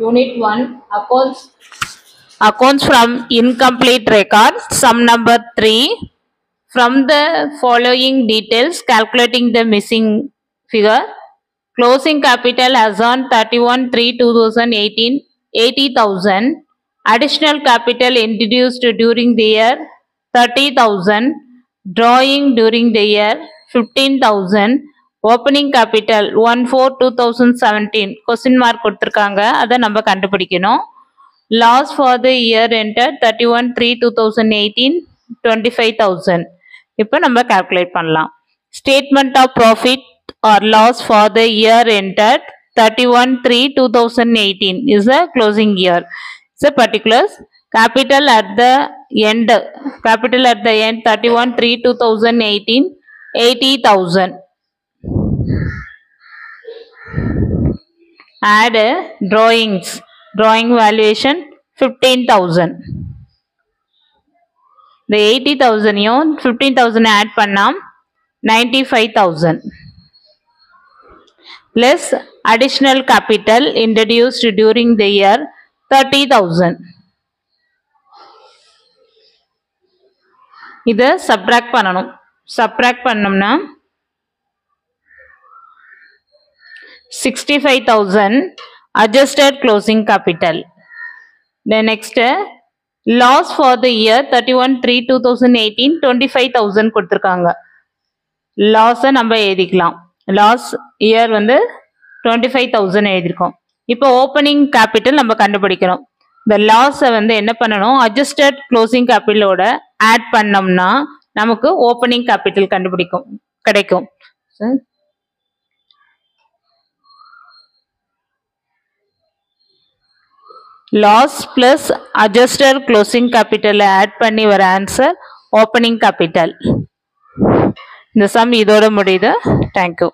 Unit 1 Accounts from incomplete record. Sum number 3. From the following details, calculating the missing figure. Closing capital as on 31/3/2018 80,000. Additional capital introduced during the year 30,000. Drawing during the year 15,000. Opening capital 1/4/2017 question mark கொடுத்திருக்காங்க அதை நம்ம கண்டுபிடிக்கணும். Loss for the year entered 31/3/2018 25,000. இப்போ நம்ம calculate பண்ணலாம். Statement of profit or loss for the year entered 31/3/2018 is a closing year. It's a particulars. Capital at the end 31/3/2018 80,000. Add drawing valuation 15,000. The 80,000 15,000 add பண்ணாம் 95,000 plus additional capital introduced during the year 30,000. இதை subtract பண்ணணும். subtract பண்ணோம்னா 65,000 adjusted closing capital. The next loss for the year 31/3/2018 25,000 கொடுத்திருக்காங்க. loss நம்ம எழுதிக்கலாம். loss year 25,000 எழுதிருக்கோம். இப்போ opening capital நம்ம கண்டுபிடிக்கிறோம். இந்த loss என்ன பண்ணணும், adjusted closing capital ஓட add பண்ணோம்னா நமக்கு opening capital கிடைக்கும். Loss plus adjusted closing capital add பண்ணி வர answer opening capital. இந்த sum இதோட முடியுது. Thank you.